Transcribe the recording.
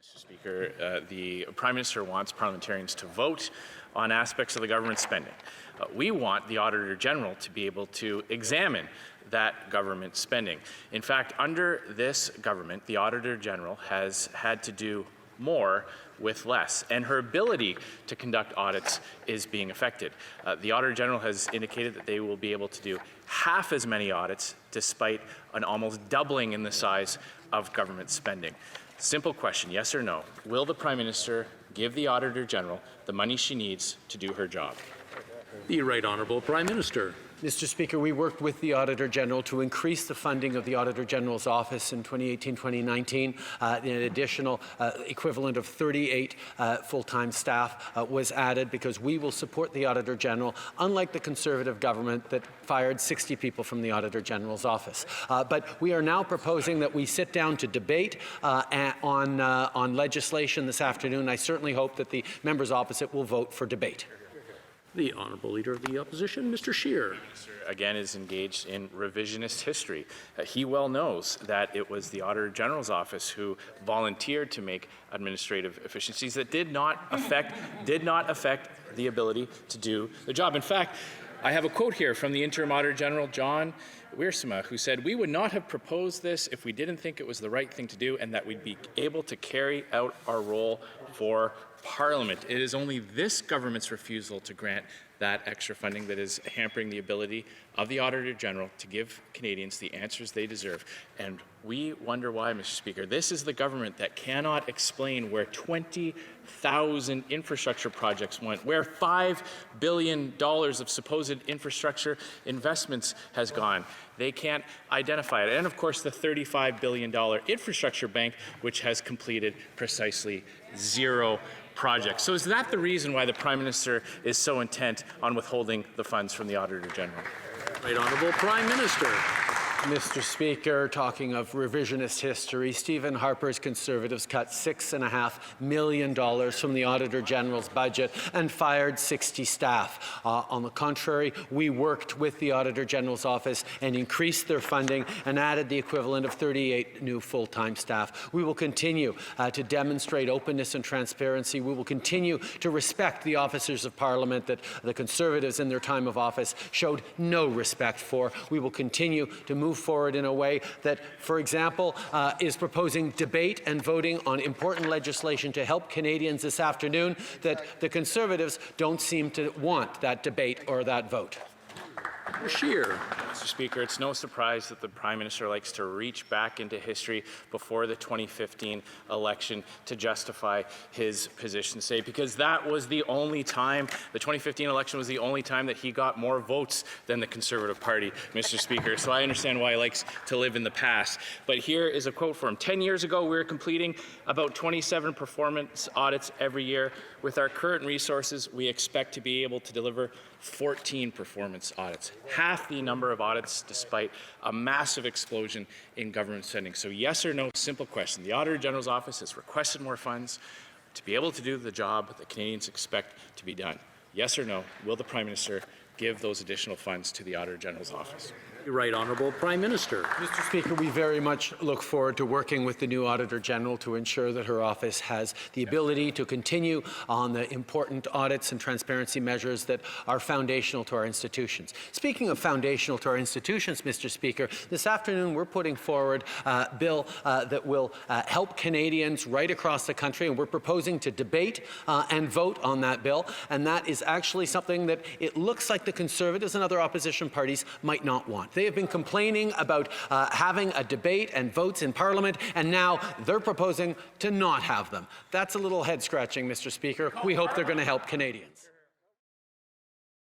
Mr. Speaker. The Prime Minister wants parliamentarians to vote on aspects of the government spending. We want the Auditor General to be able to examine that government spending. In fact, under this government, the Auditor General has had to do more with less, and her ability to conduct audits is being affected. The Auditor General has indicated that they will be able to do half as many audits despite an almost doubling in the size of government spending. Simple question, yes or no. Will the Prime Minister give the Auditor General the money she needs to do her job? The Right Honourable Prime Minister. Mr. Speaker, we worked with the Auditor General to increase the funding of the Auditor General's office in 2018-2019. An additional equivalent of 38 full-time staff was added because we will support the Auditor General, unlike the Conservative government that fired 60 people from the Auditor General's office. But we are now proposing that we sit down to debate on legislation this afternoon. I certainly hope that the members opposite will vote for debate. The Honourable Leader of the Opposition, Mr. Scheer. Again, is engaged in revisionist history. He well knows that it was the Auditor General's office who volunteered to make administrative efficiencies that did not affect the ability to do the job. In fact, I have a quote here from the Interim Auditor General, John Wiersma, who said, "We would not have proposed this if we didn't think it was the right thing to do and that we'd be able to carry out our role for Parliament." It is only this government's refusal to grant that extra funding that is hampering the ability of the Auditor General to give Canadians the answers they deserve. And we wonder why, Mr. Speaker. This is the government that cannot explain where 20,000 infrastructure projects went, where $5 billion of supposed infrastructure investments has gone. They can't identify it. And of course, the $35 billion infrastructure bank, which has completed precisely 0 projects. So is that the reason why the Prime Minister is so intent on withholding the funds from the Auditor General? Right Honourable Prime Minister. Mr. Speaker, talking of revisionist history, Stephen Harper's Conservatives cut $6.5 million from the Auditor General's budget and fired 60 staff. On the contrary, we worked with the Auditor General's office and increased their funding and added the equivalent of 38 new full-time staff. We will continue to demonstrate openness and transparency. We will continue to respect the officers of Parliament that the Conservatives in their time of office showed no respect for. We will continue to move forward in a way that, for example, is proposing debate and voting on important legislation to help Canadians this afternoon that the Conservatives don't seem to want that debate or that vote. Scheer. Mr. Speaker, it's no surprise that the Prime Minister likes to reach back into history before the 2015 election to justify his position, say, because that was the only time, the 2015 election was the only time that he got more votes than the Conservative Party, Mr. Speaker. So I understand why he likes to live in the past. But here is a quote from him. 10 years ago, we were completing about 27 performance audits every year. With our current resources, we expect to be able to deliver 14 performance audits, half the number of audits despite a massive explosion in government spending. So yes or no, simple question. The Auditor General's office has requested more funds to be able to do the job that Canadians expect to be done. Yes or no, will the Prime Minister give those additional funds to the Auditor General's office? Right Honourable Prime Minister. Mr. Speaker, we very much look forward to working with the new Auditor General to ensure that her office has the ability to continue on the important audits and transparency measures that are foundational to our institutions. Speaking of foundational to our institutions, Mr. Speaker, this afternoon we're putting forward a bill that will help Canadians right across the country, and we're proposing to debate and vote on that bill, and that is actually something that it looks like the Conservatives and other opposition parties might not want. They have been complaining about having a debate and votes in Parliament, and now they're proposing to not have them. That's a little head-scratching, Mr. Speaker. We hope they're going to help Canadians.